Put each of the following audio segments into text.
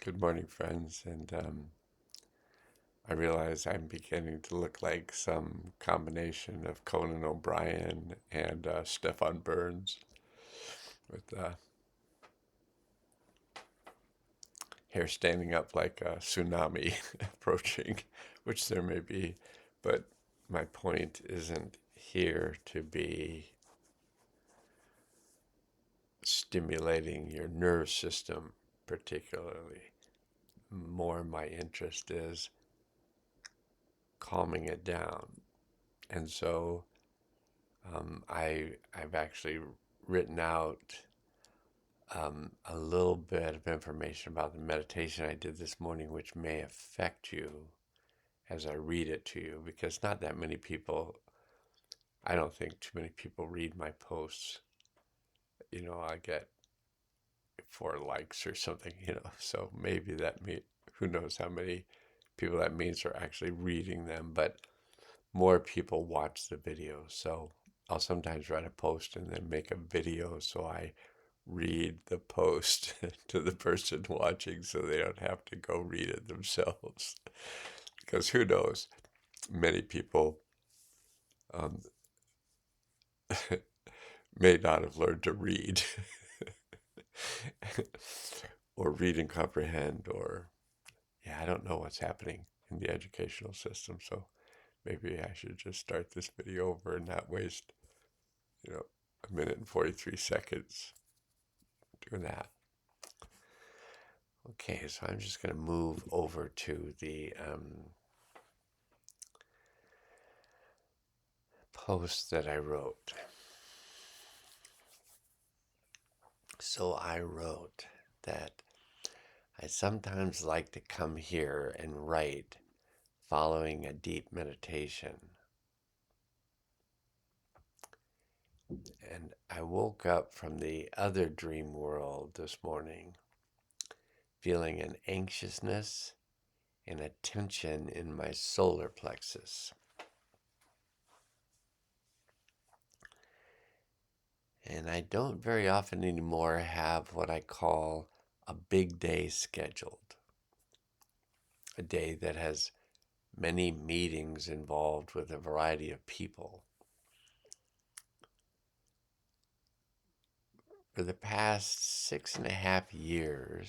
Good morning, friends. And I realize I'm beginning to look like some combination of Conan O'Brien and Stefan Burns with hair standing up like a tsunami approaching, which there may be. But my point isn't here to be stimulating your nerve system particularly. More my interest is calming it down. And so I've actually written out a little bit of information about the meditation I did this morning, which may affect you as I read it to you, because not that many people, I don't think too many people read my posts. I get 4 likes or something, so maybe who knows how many people that means are actually reading them, but more people watch the video. So I'll sometimes write a post and then make a video so I read the post to the person watching so they don't have to go read it themselves. Because who knows, many people um, may not have learned to read or read and comprehend, or, yeah, I don't know what's happening in the educational system. So maybe I should just start this video over and not waste, you know, a minute and 43 seconds doing that. Okay, so I'm just going to move over to the post that I wrote. So I wrote that I sometimes like to come here and write following a deep meditation. And I woke up from the other dream world this morning feeling an anxiousness and a tension in my solar plexus. And I don't very often anymore have what I call a big day scheduled, a day that has many meetings involved with a variety of people. For the past 6.5 years,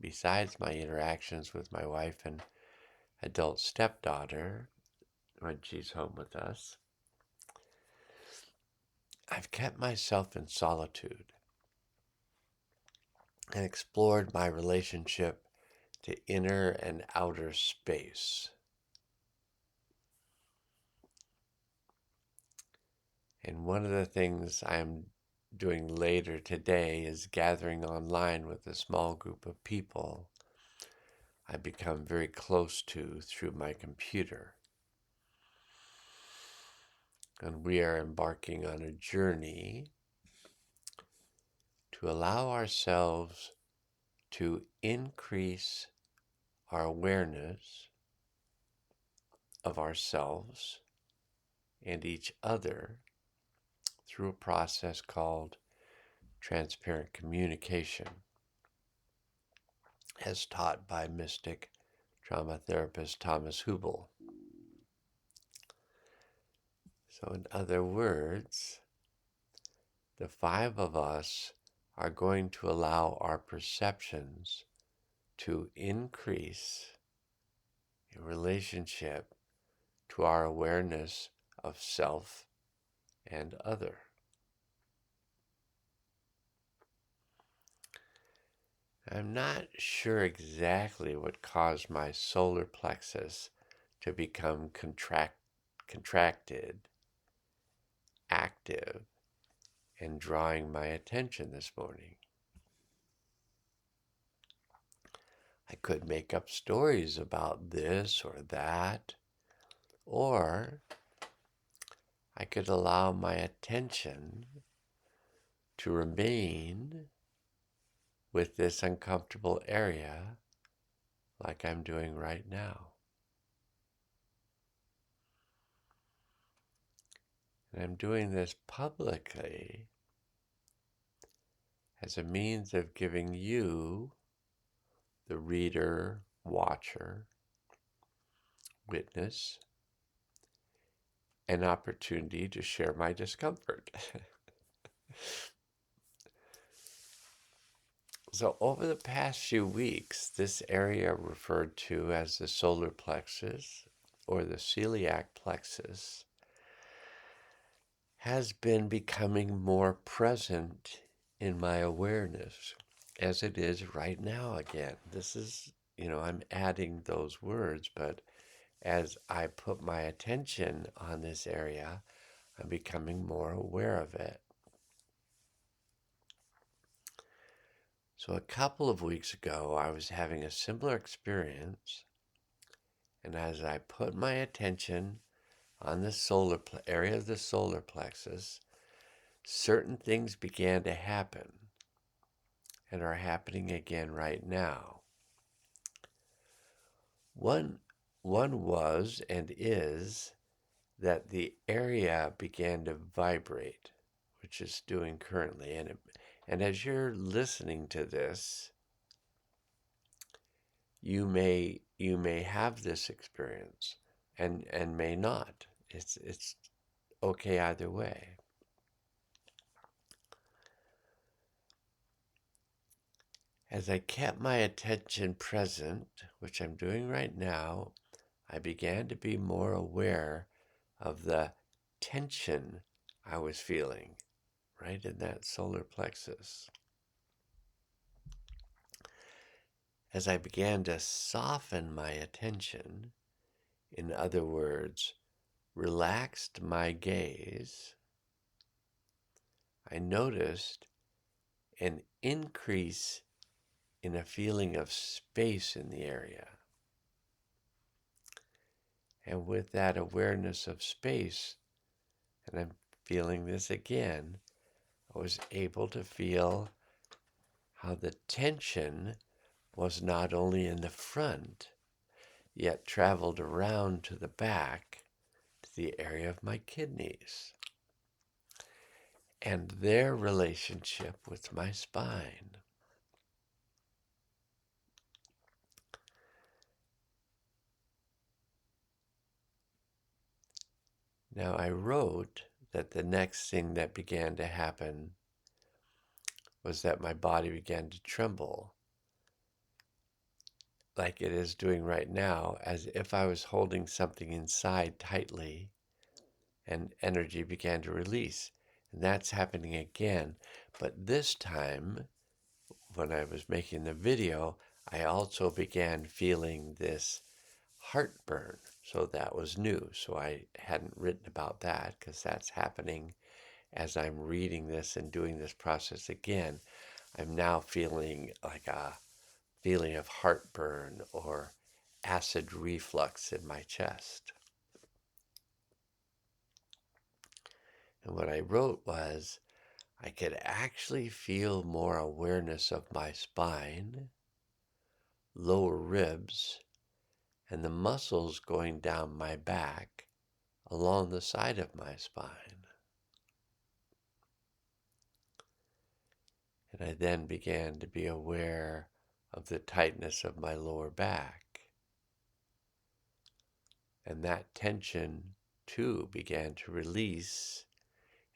besides my interactions with my wife and adult stepdaughter when she's home with us, I've kept myself in solitude and explored my relationship to inner and outer space. And one of the things I'm doing later today is gathering online with a small group of people I've become very close to through my computer. And we are embarking on a journey to allow ourselves to increase our awareness of ourselves and each other through a process called transparent communication, as taught by mystic trauma therapist Thomas Hübl. So, in other words, the 5 of us are going to allow our perceptions to increase in relationship to our awareness of self and other. I'm not sure exactly what caused my solar plexus to become contracted, active, and drawing my attention this morning. I could make up stories about this or that, or I could allow my attention to remain with this uncomfortable area like I'm doing right now. And I'm doing this publicly as a means of giving you, the reader, watcher, witness, an opportunity to share my discomfort. So over the past few weeks, this area referred to as the solar plexus or the celiac plexus has been becoming more present in my awareness, as it is right now again. This is, I'm adding those words, but as I put my attention on this area, I'm becoming more aware of it. So a couple of weeks ago, I was having a similar experience, and as I put my attention on the area of the solar plexus, certain things began to happen and are happening again right now. One was and is that the area began to vibrate, which it's doing currently, and as you're listening to this, you may have this experience and may not. It's okay either way. As I kept my attention present, which I'm doing right now, I began to be more aware of the tension I was feeling right in that solar plexus. As I began to soften my attention, in other words, relaxed my gaze, I noticed an increase in a feeling of space in the area. And with that awareness of space, and I'm feeling this again, I was able to feel how the tension was not only in the front, yet traveled around to the back to the area of my kidneys and their relationship with my spine. Now, I wrote that the next thing that began to happen was that my body began to tremble, like it is doing right now, as if I was holding something inside tightly, and energy began to release. And that's happening again. But this time, when I was making the video, I also began feeling this heartburn. So that was new. So I hadn't written about that because that's happening as I'm reading this and doing this process again. I'm now feeling like a feeling of heartburn or acid reflux in my chest. And what I wrote was, I could actually feel more awareness of my spine, lower ribs, and the muscles going down my back along the side of my spine. And I then began to be aware of the tightness of my lower back. And that tension, too, began to release,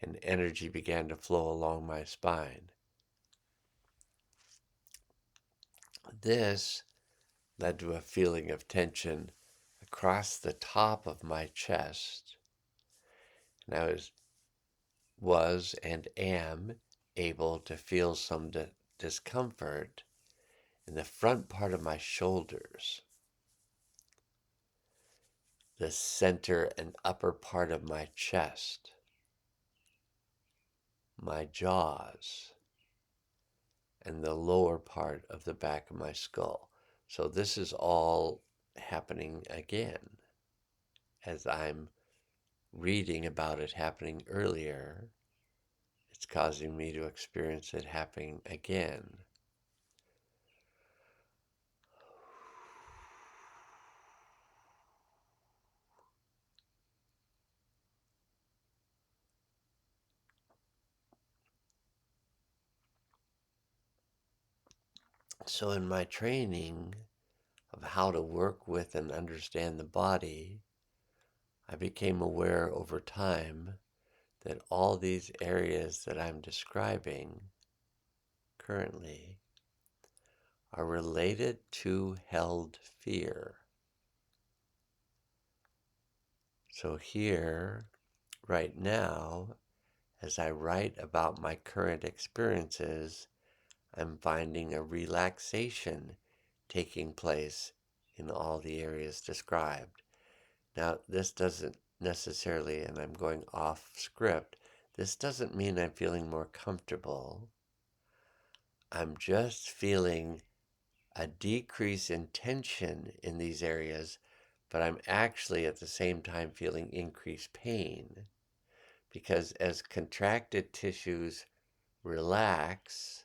and energy began to flow along my spine. This led to a feeling of tension across the top of my chest. And I was and am able to feel some discomfort in the front part of my shoulders, the center and upper part of my chest, my jaws, and the lower part of the back of my skull. So this is all happening again as I'm reading about it happening earlier. It's causing me to experience it happening again. So in my training of how to work with and understand the body, I became aware over time that all these areas that I'm describing currently are related to held fear. So here, right now, as I write about my current experiences, I'm finding a relaxation taking place in all the areas described. Now, this doesn't necessarily, and I'm going off script, this doesn't mean I'm feeling more comfortable. I'm just feeling a decrease in tension in these areas, but I'm actually at the same time feeling increased pain because as contracted tissues relax,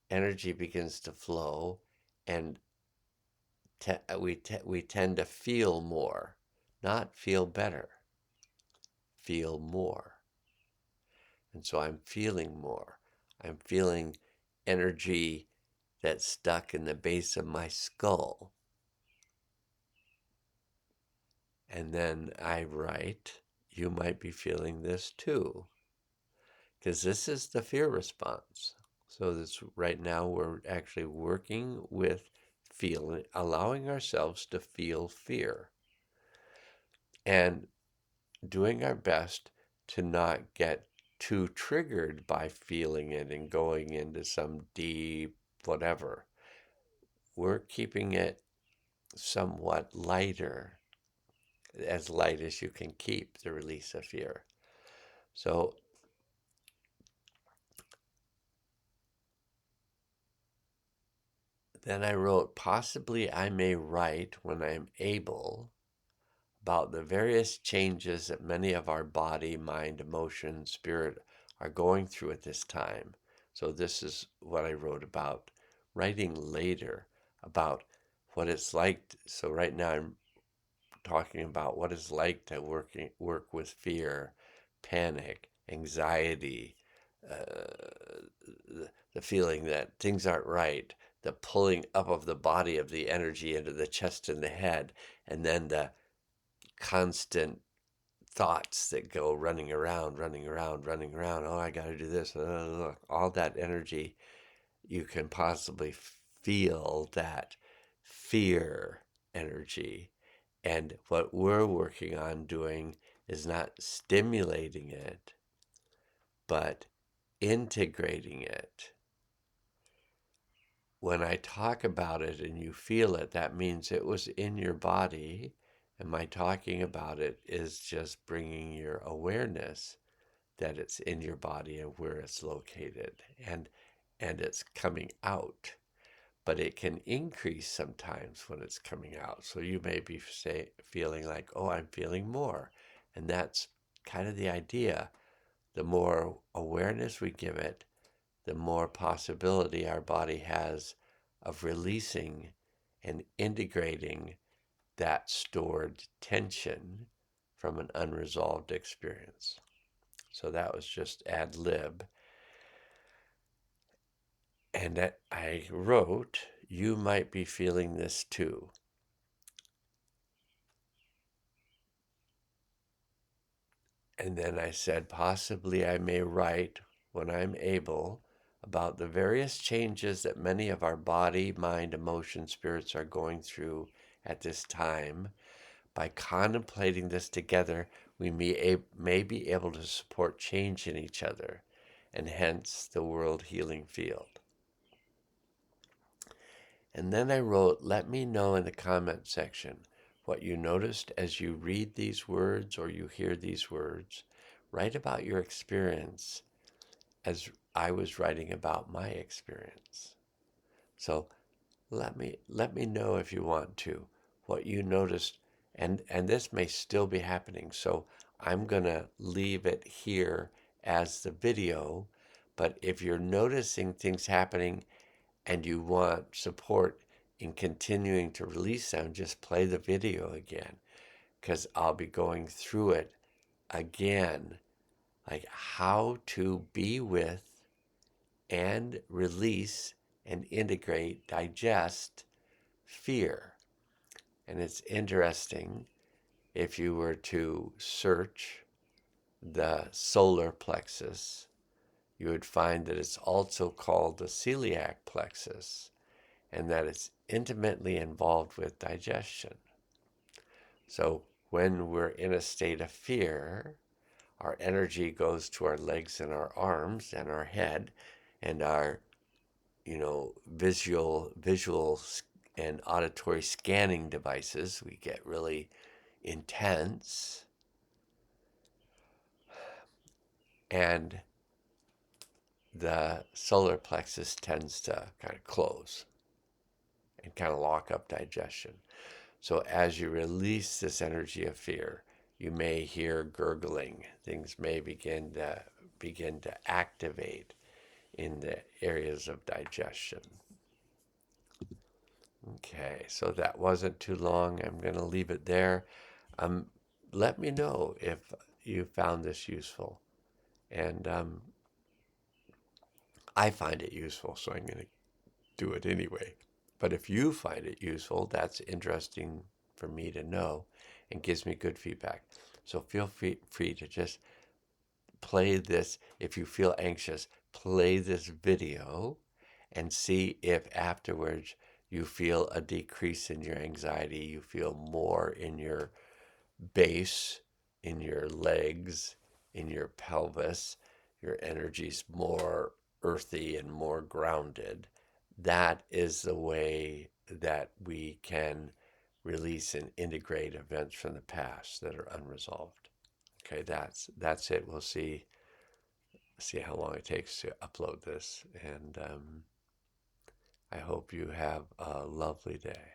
energy begins to flow, and we tend to feel more, not feel better, feel more. And so I'm feeling more. I'm feeling energy that's stuck in the base of my skull. And then I write, you might be feeling this too, because this is the fear response. So this right now we're actually working with feeling, allowing ourselves to feel fear and doing our best to not get too triggered by feeling it and going into some deep whatever. We're keeping it somewhat lighter, as light as you can keep the release of fear. So then I wrote, possibly I may write when I'm able about the various changes that many of our body, mind, emotion, spirit are going through at this time. So this is what I wrote about writing later about what it's like. So right now I'm talking about what it's like to work with fear, panic, anxiety, the feeling that things aren't right, the pulling up of the body of the energy into the chest and the head, and then the constant thoughts that go running around, running around, running around. Oh, I got to do this. All that energy, you can possibly feel that fear energy. And what we're working on doing is not stimulating it, but integrating it. When I talk about it and you feel it, that means it was in your body. And my talking about it is just bringing your awareness that it's in your body and where it's located, and it's coming out. But it can increase sometimes when it's coming out. So you may be feeling like, oh, I'm feeling more. And that's kind of the idea. The more awareness we give it, the more possibility our body has of releasing and integrating that stored tension from an unresolved experience. So that was just ad lib. And that I wrote, you might be feeling this too. And then I said, possibly I may write when I'm able about the various changes that many of our body, mind, emotion, spirits are going through at this time. By contemplating this together, we may be able to support change in each other, and hence the world healing field. And then I wrote, let me know in the comment section what you noticed as you read these words or you hear these words. Write about your experience as I was writing about my experience. So let me know if you want to what you noticed, and this may still be happening. So I'm going to leave it here as the video, but if you're noticing things happening and you want support in continuing to release them, just play the video again, because I'll be going through it again, like how to be with and release and integrate, digest fear. And it's interesting, if you were to search the solar plexus, you would find that it's also called the celiac plexus, and that it's intimately involved with digestion. So when we're in a state of fear, our energy goes to our legs and our arms and our head, and our, visual and auditory scanning devices. We get really intense, and the solar plexus tends to kind of close and kind of lock up digestion. So as you release this energy of fear, you may hear gurgling. Things may begin to activate in the areas of digestion. Okay, so that wasn't too long. I'm going to leave it there. Let me know if you found this useful. And I find it useful, so I'm going to do it anyway. But if you find it useful, that's interesting for me to know and gives me good feedback. So feel free to just play this. If you feel anxious, play this video and see if afterwards you feel a decrease in your anxiety. You feel more in your base, in your legs, in your pelvis. Your energy's more earthy and more grounded. That is the way that we can release and integrate events from the past that are unresolved. Okay, that's it. We'll see how long it takes to upload this, and I hope you have a lovely day.